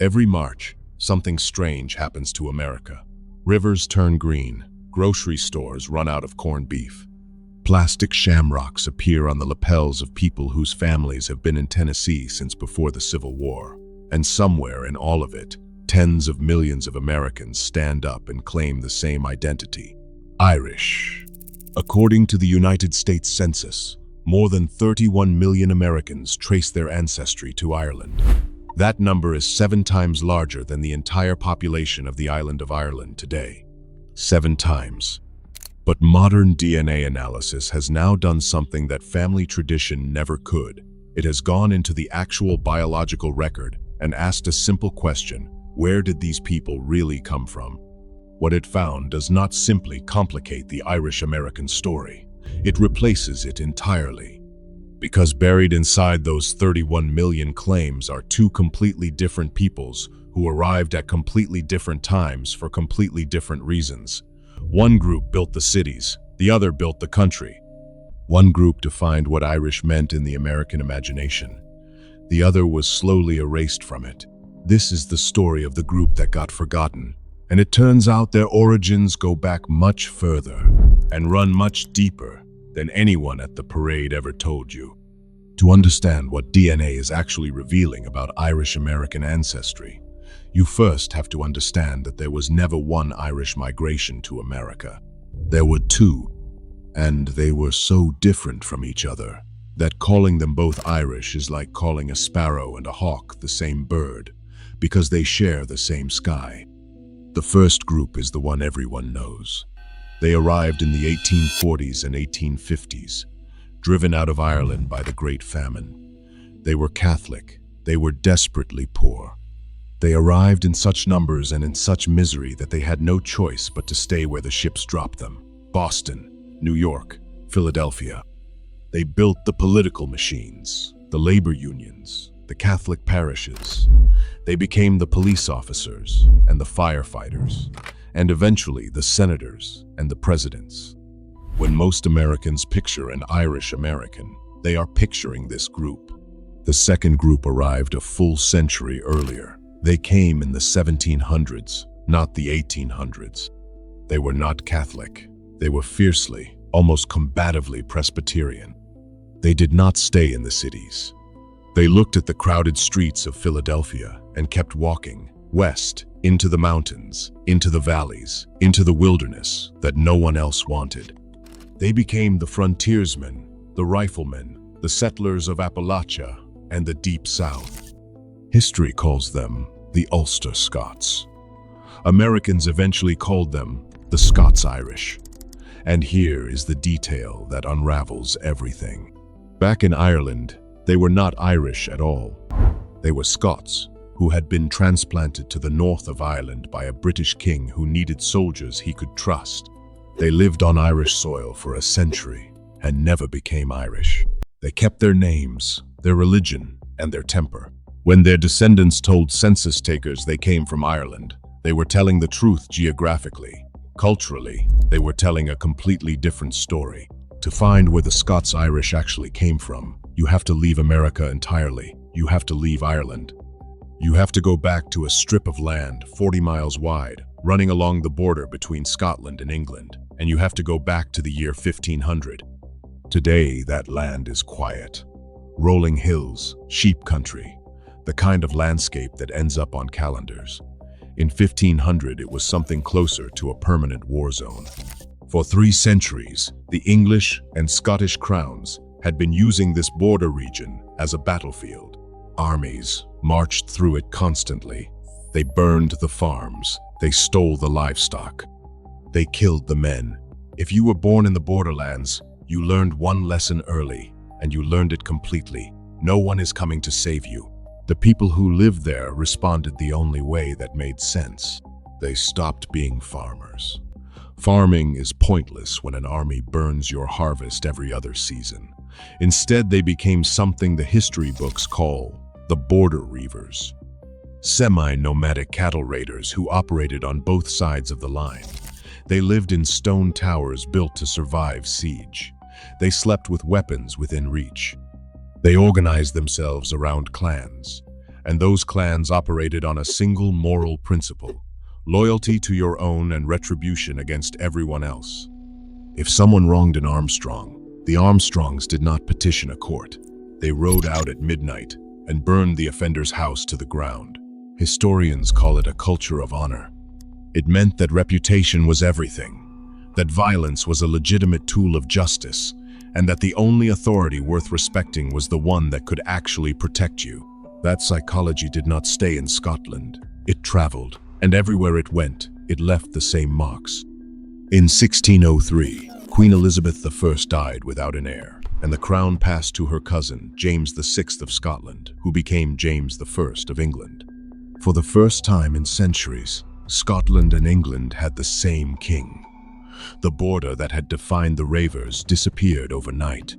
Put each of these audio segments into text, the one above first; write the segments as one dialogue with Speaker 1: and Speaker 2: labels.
Speaker 1: Every March, something strange happens to America. Rivers turn green, grocery stores run out of corned beef. Plastic shamrocks appear on the lapels of people whose families have been in Tennessee since before the Civil War. And somewhere in all of it, tens of millions of Americans stand up and claim the same identity: Irish. According to the United States Census, more than 31 million Americans trace their ancestry to Ireland. That number is 7 times larger than the entire population of the island of Ireland today. 7 times. But modern DNA analysis has now done something that family tradition never could. It has gone into the actual biological record and asked a simple question: where did these people really come from? What it found does not simply complicate the Irish-American story. It replaces it entirely. Because buried inside those 31 million claims are 2 completely different peoples who arrived at completely different times for completely different reasons. One group built the cities, the other built the country. One group defined what Irish meant in the American imagination. The other was slowly erased from it. This is the story of the group that got forgotten. And it turns out their origins go back much further and run much deeper than anyone at the parade ever told you. To understand what DNA is actually revealing about Irish-American ancestry, you first have to understand that there was never one Irish migration to America. There were 2, and they were so different from each other that calling them both Irish is like calling a sparrow and a hawk the same bird, because they share the same sky. The first group is the one everyone knows. They arrived in the 1840s and 1850s, driven out of Ireland by the Great Famine. They were Catholic. They were desperately poor. They arrived in such numbers and in such misery that they had no choice but to stay where the ships dropped them: Boston, New York, Philadelphia. They built the political machines, the labor unions, the Catholic parishes. They became the police officers and the firefighters, and eventually the senators and the presidents. When most Americans picture an Irish American, they are picturing this group. The second group arrived a full century earlier. They came in the 1700s, not the 1800s. They were not Catholic. They were fiercely, almost combatively Presbyterian. They did not stay in the cities. They looked at the crowded streets of Philadelphia and kept walking west, into the mountains, into the valleys, into the wilderness that no one else wanted. They became the frontiersmen, the riflemen, the settlers of Appalachia and the Deep South. History calls them the Ulster Scots. Americans eventually called them the Scots-Irish. And here is the detail that unravels everything. Back in Ireland, they were not Irish at all. They were Scots, who had been transplanted to the north of Ireland by a British king who needed soldiers he could trust. They lived on Irish soil for a century and never became Irish. They kept their names, their religion, and their temper. When their descendants told census takers they came from Ireland, they were telling the truth geographically. Culturally, they were telling a completely different story. To find where the Scots-Irish actually came from, you have to leave America entirely. You have to leave Ireland. You have to go back to a strip of land 40 miles wide, running along the border between Scotland and England, and you have to go back to the year 1500. Today, that land is quiet. Rolling hills, sheep country, the kind of landscape that ends up on calendars. In 1500, it was something closer to a permanent war zone. For 3 centuries, the English and Scottish crowns had been using this border region as a battlefield. Armies marched through it constantly. They burned the farms. They stole the livestock. They killed the men. If you were born in the borderlands, you learned one lesson early, and you learned it completely. No one is coming to save you. The people who lived there responded the only way that made sense. They stopped being farmers. Farming is pointless when an army burns your harvest every other season. Instead, they became something the history books call the Border Reivers. Semi-nomadic cattle raiders who operated on both sides of the line. They lived in stone towers built to survive siege. They slept with weapons within reach. They organized themselves around clans. and those clans operated on a single moral principle: loyalty to your own and retribution against everyone else. If someone wronged an Armstrong, the Armstrongs did not petition a court. They rode out at midnight and burned the offender's house to the ground. Historians call it a culture of honor. It meant that reputation was everything, that violence was a legitimate tool of justice, and that the only authority worth respecting was the one that could actually protect you. That psychology did not stay in Scotland. It traveled, and everywhere it went, it left the same marks. In 1603, Queen Elizabeth I died without an heir, and the crown passed to her cousin, James VI of Scotland, who became James I of England. For the first time in centuries, Scotland and England had the same king. The border that had defined the Reivers disappeared overnight.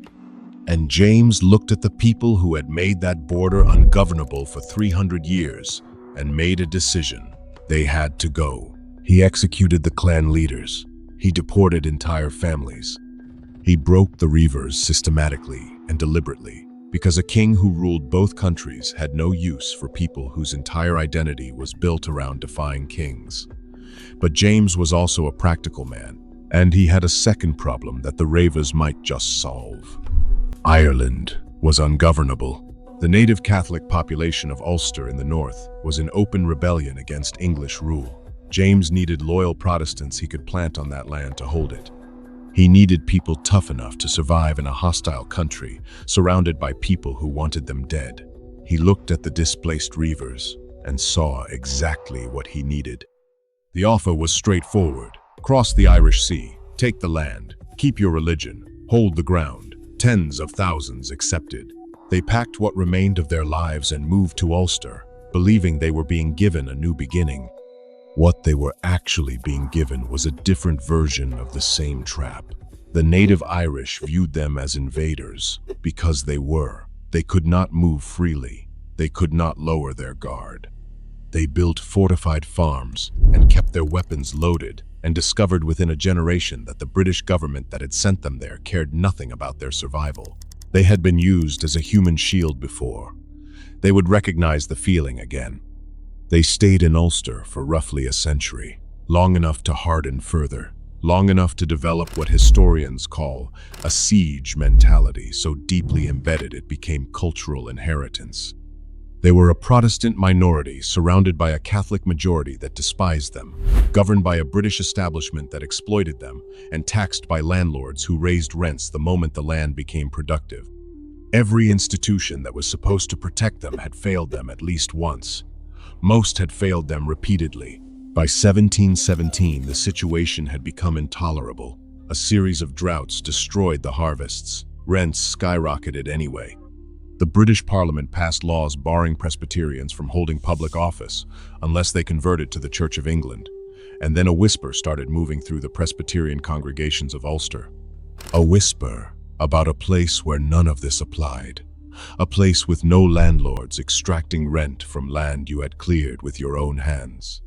Speaker 1: And James looked at the people who had made that border ungovernable for 300 years and made a decision. They had to go. He executed the clan leaders. He deported entire families. He broke the reavers systematically and deliberately, because a king who ruled both countries had no use for people whose entire identity was built around defying kings. But James was also a practical man, and he had a second problem that the Reivers might just solve. Ireland was ungovernable. The native Catholic population of Ulster in the north was in open rebellion against English rule. James needed loyal Protestants he could plant on that land to hold it. He needed people tough enough to survive in a hostile country, surrounded by people who wanted them dead. He looked at the displaced reavers and saw exactly what he needed. The offer was straightforward. Cross the Irish Sea, take the land, keep your religion, hold the ground. Tens of thousands accepted. They packed what remained of their lives and moved to Ulster, believing they were being given a new beginning. What they were actually being given was a different version of the same trap. The native Irish viewed them as invaders because they were. They could not move freely. They could not lower their guard. They built fortified farms and kept their weapons loaded, and discovered within a generation that the British government that had sent them there cared nothing about their survival. They had been used as a human shield before. They would recognize the feeling again. They stayed in Ulster for roughly a century, long enough to harden further, long enough to develop what historians call a siege mentality so deeply embedded it became cultural inheritance. They were a Protestant minority surrounded by a Catholic majority that despised them, governed by a British establishment that exploited them, and taxed by landlords who raised rents the moment the land became productive. Every institution that was supposed to protect them had failed them at least once. Most had failed them repeatedly. By 1717, the situation had become intolerable. A series of droughts destroyed the harvests. Rents skyrocketed anyway. The British Parliament passed laws barring Presbyterians from holding public office unless they converted to the Church of England, and then a whisper started moving through the Presbyterian congregations of Ulster. A whisper about a place where none of this applied, a place with no landlords extracting rent from land you had cleared with your own hands,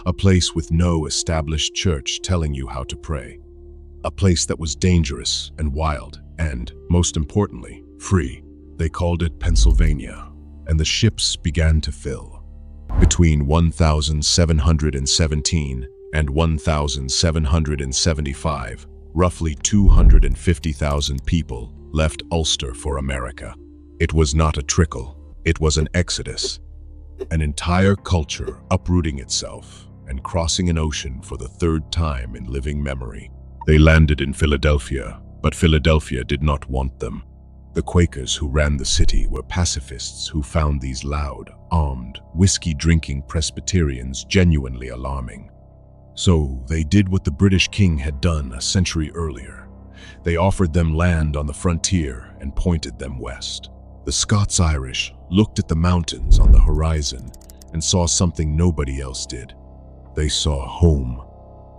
Speaker 1: a place with no established church telling you how to pray, a place that was dangerous and wild and, most importantly, free. They called it Pennsylvania, and the ships began to fill. Between 1717 and 1775, roughly 250,000 people left Ulster for America. It was not a trickle, it was an exodus. An entire culture uprooting itself and crossing an ocean for the third time in living memory. They landed in Philadelphia, but Philadelphia did not want them. The Quakers who ran the city were pacifists who found these loud, armed, whiskey-drinking Presbyterians genuinely alarming. So they did what the British king had done a century earlier. They offered them land on the frontier and pointed them west. The Scots-Irish looked at the mountains on the horizon and saw something nobody else did. They saw home.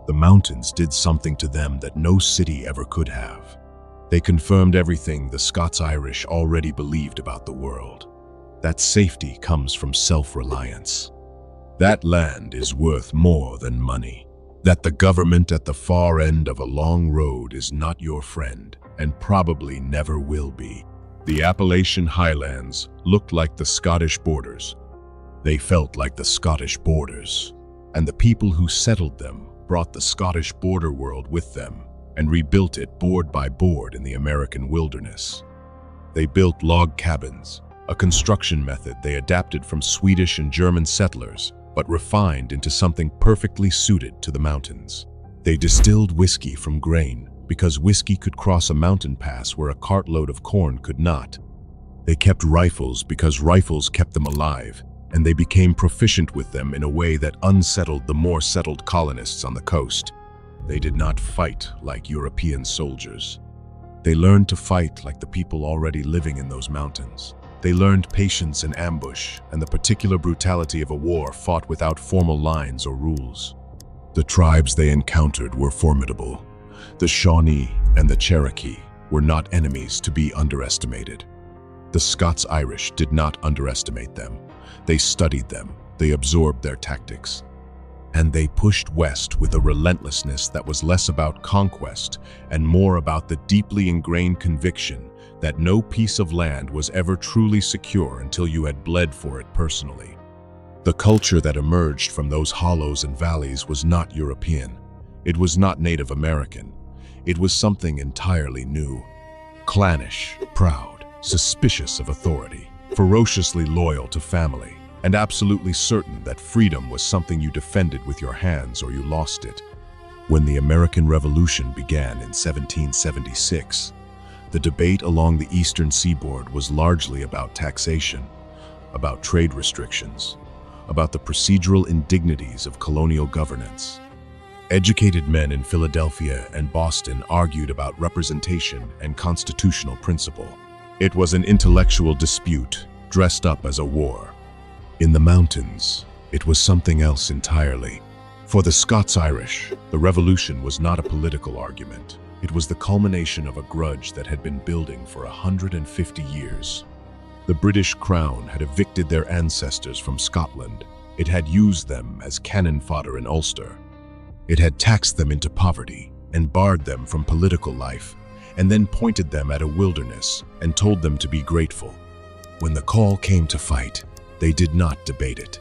Speaker 1: The mountains did something to them that no city ever could have. They confirmed everything the Scots-Irish already believed about the world. That safety comes from self-reliance. That land is worth more than money. That the government at the far end of a long road is not your friend, and probably never will be. The Appalachian highlands looked like the Scottish borders. They felt like the Scottish borders, and the people who settled them brought the Scottish border world with them and rebuilt it board by board in the American wilderness. They built log cabins, a construction method they adapted from Swedish and German settlers, but refined into something perfectly suited to the mountains. They distilled whiskey from grain because whiskey could cross a mountain pass where a cartload of corn could not. They kept rifles because rifles kept them alive, and they became proficient with them in a way that unsettled the more settled colonists on the coast. They did not fight like European soldiers. They learned to fight like the people already living in those mountains. They learned patience in ambush and the particular brutality of a war fought without formal lines or rules. The tribes they encountered were formidable. The Shawnee and the Cherokee were not enemies to be underestimated. The Scots-Irish did not underestimate them. They studied them, they absorbed their tactics, and they pushed west with a relentlessness that was less about conquest and more about the deeply ingrained conviction that no piece of land was ever truly secure until you had bled for it personally. The culture that emerged from those hollows and valleys was not European. It was not Native American. It was something entirely new. Clannish, proud, suspicious of authority, ferociously loyal to family, and absolutely certain that freedom was something you defended with your hands or you lost it. When the American Revolution began in 1776, the debate along the eastern seaboard was largely about taxation, about trade restrictions, about the procedural indignities of colonial governance. Educated men in Philadelphia and Boston argued about representation and constitutional principle. It was an intellectual dispute dressed up as a war. In the mountains, it was something else entirely. For the Scots-Irish, the revolution was not a political argument. It was the culmination of a grudge that had been building for 150 years. The British Crown had evicted their ancestors from Scotland. It had used them as cannon fodder in Ulster. It had taxed them into poverty and barred them from political life, and then pointed them at a wilderness and told them to be grateful. When the call came to fight, they did not debate it.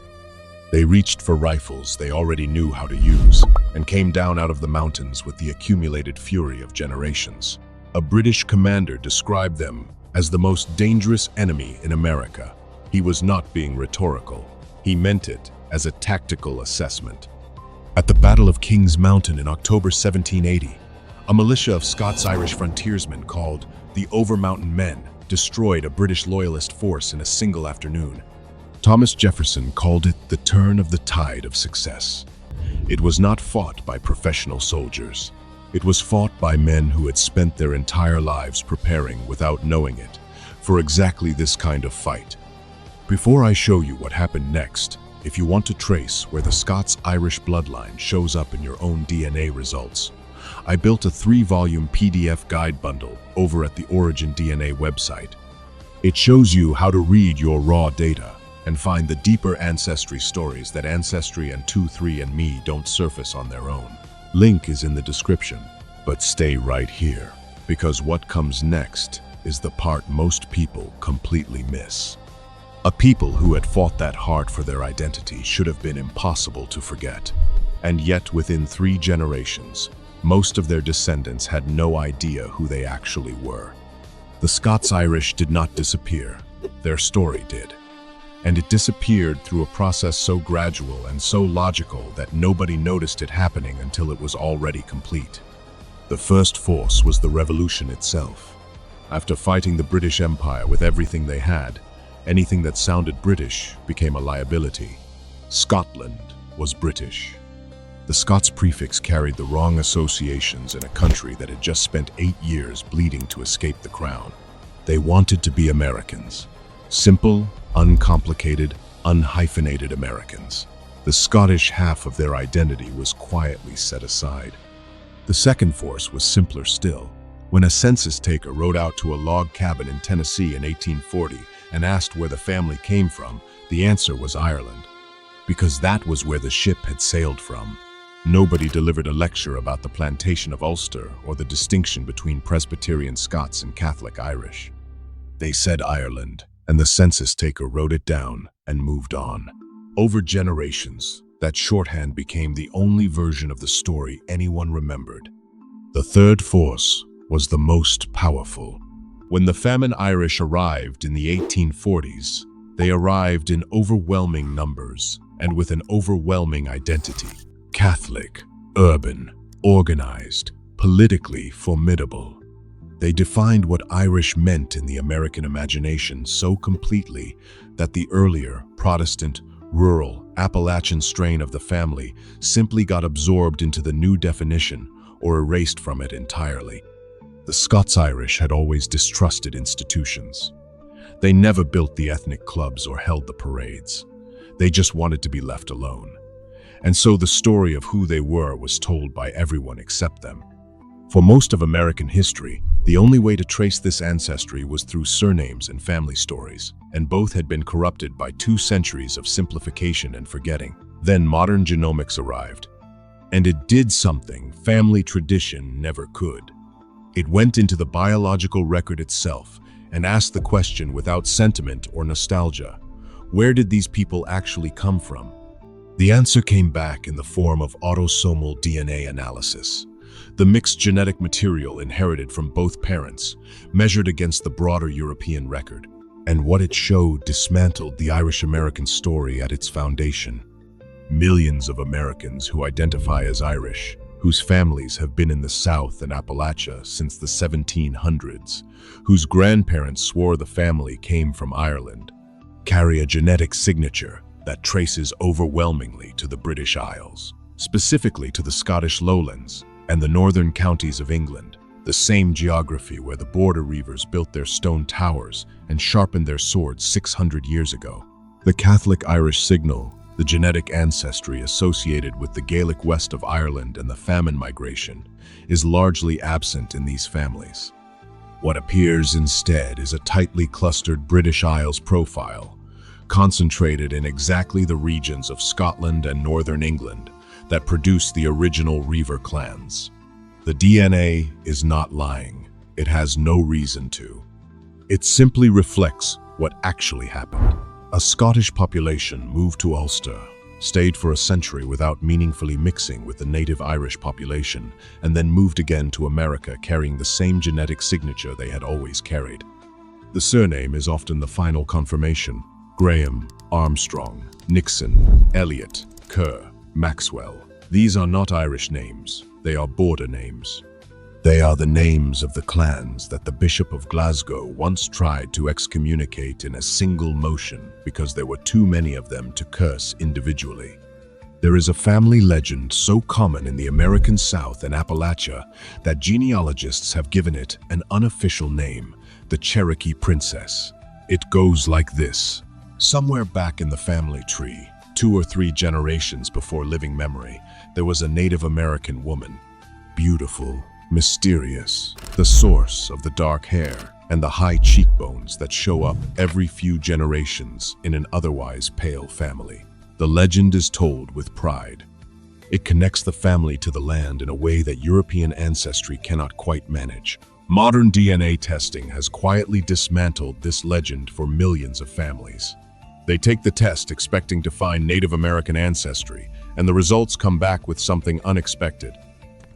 Speaker 1: They reached for rifles they already knew how to use and came down out of the mountains with the accumulated fury of generations. A British commander described them as the most dangerous enemy in America. He was not being rhetorical. He meant it as a tactical assessment. At the Battle of King's Mountain in October 1780, a militia of Scots-Irish frontiersmen called the Overmountain Men destroyed a British loyalist force in a single afternoon. Thomas Jefferson called it the turn of the tide of success. It was not fought by professional soldiers. It was fought by men who had spent their entire lives preparing without knowing it for exactly this kind of fight. Before I show you what happened next, if you want to trace where the Scots-Irish bloodline shows up in your own DNA results, I built a 3-volume PDF guide bundle over at the OriginDNA website. It shows you how to read your raw data and find the deeper ancestry stories that Ancestry and 23andMe don't surface on their own. Link is in the description, but stay right here, because what comes next is the part most people completely miss. A people who had fought that hard for their identity should have been impossible to forget. And yet within 3 generations, most of their descendants had no idea who they actually were. The Scots-Irish did not disappear, their story did. And it disappeared through a process so gradual and so logical that nobody noticed it happening until it was already complete. The first force was the revolution itself. After fighting the British Empire with everything they had, anything that sounded British became a liability. Scotland was British. The Scots prefix carried the wrong associations in a country that had just spent 8 years bleeding to escape the crown. They wanted to be Americans. Simple, uncomplicated, unhyphenated Americans. The Scottish half of their identity was quietly set aside. The second force was simpler still. When a census taker rode out to a log cabin in Tennessee in 1840 and asked where the family came from, the answer was Ireland, because that was where the ship had sailed from. Nobody delivered a lecture about the plantation of Ulster or the distinction between Presbyterian Scots and Catholic Irish. They said Ireland, and the census taker wrote it down and moved on. Over generations, that shorthand became the only version of the story anyone remembered. The third force was the most powerful. When the famine Irish arrived in the 1840s, they arrived in overwhelming numbers and with an overwhelming identity. Catholic, urban, organized, politically formidable. They defined what Irish meant in the American imagination so completely that the earlier, Protestant, rural, Appalachian strain of the family simply got absorbed into the new definition or erased from it entirely. The Scots-Irish had always distrusted institutions. They never built the ethnic clubs or held the parades. They just wanted to be left alone. And so the story of who they were was told by everyone except them. For most of American history, the only way to trace this ancestry was through surnames and family stories, and both had been corrupted by 2 centuries of simplification and forgetting. Then modern genomics arrived, and it did something family tradition never could. It went into the biological record itself and asked the question without sentiment or nostalgia: where did these people actually come from? The answer came back in the form of autosomal DNA analysis. The mixed genetic material inherited from both parents, measured against the broader European record. And what it showed dismantled the Irish-American story at its foundation. Millions of Americans who identify as Irish, whose families have been in the South and Appalachia since the 1700s, whose grandparents swore the family came from Ireland, carry a genetic signature that traces overwhelmingly to the British Isles, specifically to the Scottish lowlands and the northern counties of England, the same geography where the Border Reivers built their stone towers and sharpened their swords 600 years ago. The Catholic Irish signal, the genetic ancestry associated with the Gaelic west of Ireland and the famine migration, is largely absent in these families. What appears instead is a tightly clustered British Isles profile, concentrated in exactly the regions of Scotland and northern England that produced the original Reiver clans. The DNA is not lying. It has no reason to. It simply reflects what actually happened. A Scottish population moved to Ulster, stayed for a century without meaningfully mixing with the native Irish population, and then moved again to America carrying the same genetic signature they had always carried. The surname is often the final confirmation. Graham, Armstrong, Nixon, Elliot, Kerr, Maxwell. These are not Irish names, they are border names. They are the names of the clans that the Bishop of Glasgow once tried to excommunicate in a single motion because there were too many of them to curse individually. There is a family legend so common in the American South and Appalachia that genealogists have given it an unofficial name, the Cherokee Princess. It goes like this. Somewhere back in the family tree, 2 or 3 generations before living memory, there was a Native American woman. Beautiful, mysterious, the source of the dark hair and the high cheekbones that show up every few generations in an otherwise pale family. The legend is told with pride. It connects the family to the land in a way that European ancestry cannot quite manage. Modern DNA testing has quietly dismantled this legend for millions of families. They take the test expecting to find Native American ancestry, and the results come back with something unexpected.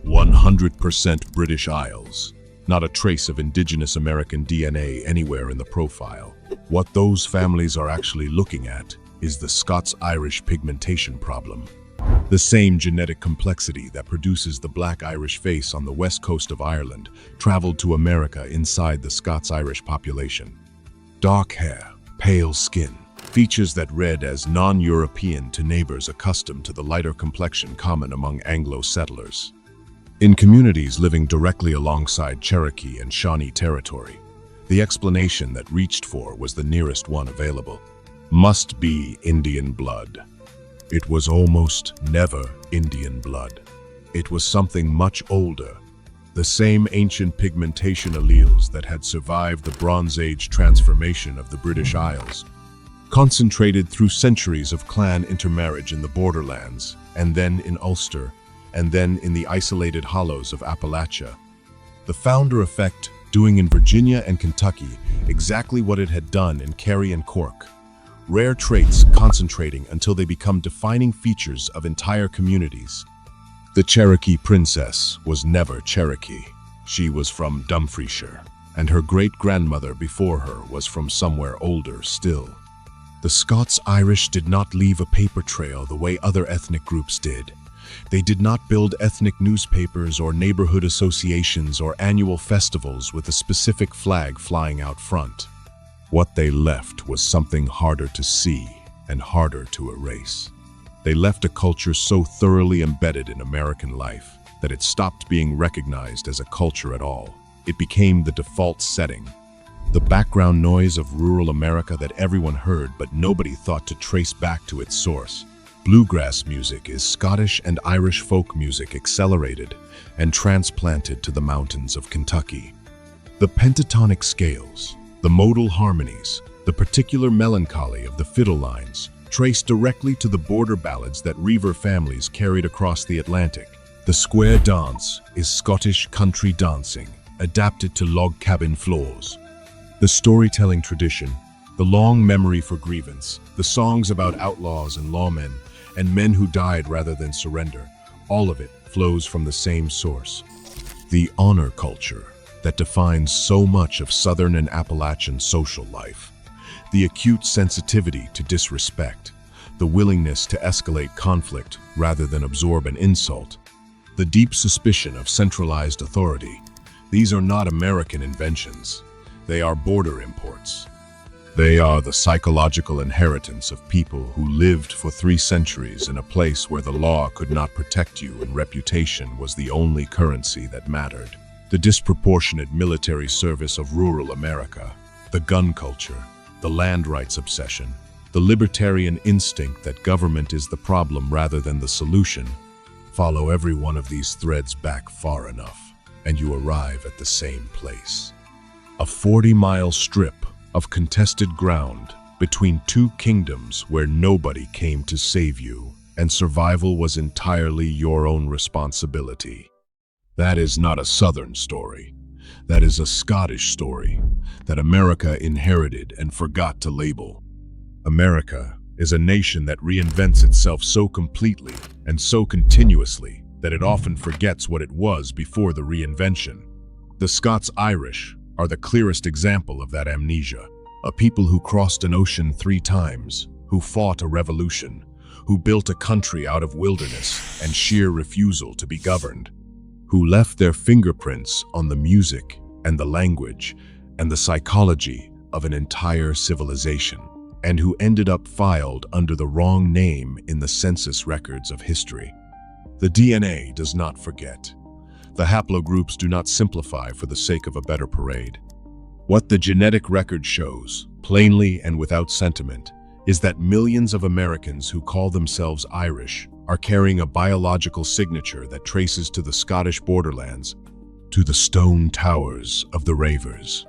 Speaker 1: 100% British Isles. Not a trace of indigenous American DNA anywhere in the profile. What those families are actually looking at is the Scots-Irish pigmentation problem. The same genetic complexity that produces the black Irish face on the west coast of Ireland traveled to America inside the Scots-Irish population. Dark hair, pale skin, features that read as non-European to neighbors accustomed to the lighter complexion common among Anglo settlers. In communities living directly alongside Cherokee and Shawnee territory, the explanation that reached for was the nearest one available. Must be Indian blood. It was almost never Indian blood. It was something much older, the same ancient pigmentation alleles that had survived the Bronze Age transformation of the British Isles, concentrated through centuries of clan intermarriage in the borderlands, and then in Ulster, and then in the isolated hollows of Appalachia. The founder effect doing in Virginia and Kentucky exactly what it had done in Kerry and Cork, rare traits concentrating until they become defining features of entire communities. The Cherokee princess was never Cherokee. She was from Dumfriesshire, and her great-grandmother before her was from somewhere older still. The Scots-Irish did not leave a paper trail the way other ethnic groups did. They did not build ethnic newspapers or neighborhood associations or annual festivals with a specific flag flying out front. What they left was something harder to see and harder to erase. They left a culture so thoroughly embedded in American life that it stopped being recognized as a culture at all. It became the default setting, the background noise of rural America that everyone heard but nobody thought to trace back to its source. Bluegrass music is Scottish and Irish folk music accelerated and transplanted to the mountains of Kentucky. The pentatonic scales, the modal harmonies, the particular melancholy of the fiddle lines, trace directly to the border ballads that Reaver families carried across the Atlantic. The square dance is Scottish country dancing, adapted to log cabin floors. The storytelling tradition, the long memory for grievance, the songs about outlaws and lawmen, and men who died rather than surrender, all of it flows from the same source. The honor culture that defines so much of Southern and Appalachian social life. The acute sensitivity to disrespect, the willingness to escalate conflict rather than absorb an insult, the deep suspicion of centralized authority. These are not American inventions. They are border imports. They are the psychological inheritance of people who lived for 3 centuries in a place where the law could not protect you and reputation was the only currency that mattered. The disproportionate military service of rural America, the gun culture, the land rights obsession, the libertarian instinct that government is the problem rather than the solution. Follow every one of these threads back far enough, and you arrive at the same place. A 40-mile strip of contested ground between 2 kingdoms where nobody came to save you, and survival was entirely your own responsibility. That is not a Southern story. That is a Scottish story that America inherited and forgot to label. America is a nation that reinvents itself so completely and so continuously that it often forgets what it was before the reinvention. The Scots-Irish are the clearest example of that amnesia. A people who crossed an ocean 3 times, who fought a revolution, who built a country out of wilderness and sheer refusal to be governed, who left their fingerprints on the music and the language and the psychology of an entire civilization, and who ended up filed under the wrong name in the census records of history. The DNA does not forget. The haplogroups do not simplify for the sake of a better parade. What the genetic record shows, plainly and without sentiment, is that millions of Americans who call themselves Irish are carrying a biological signature that traces to the Scottish borderlands, to the stone towers of the Reivers,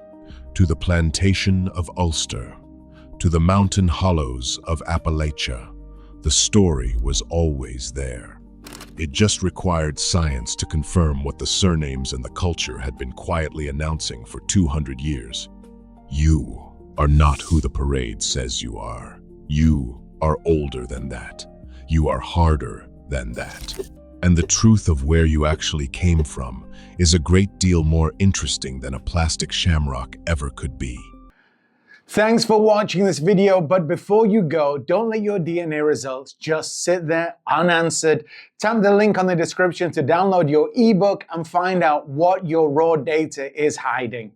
Speaker 1: to the plantation of Ulster, to the mountain hollows of Appalachia. The story was always there. It just required science to confirm what the surnames and the culture had been quietly announcing for 200 years. You are not who the parade says you are. You are older than that. You are harder than that. And the truth of where you actually came from is a great deal more interesting than a plastic shamrock ever could be.
Speaker 2: Thanks for watching this video, but before you go, don't let your DNA results just sit there unanswered. Tap the link on the description to download your ebook and find out what your raw data is hiding.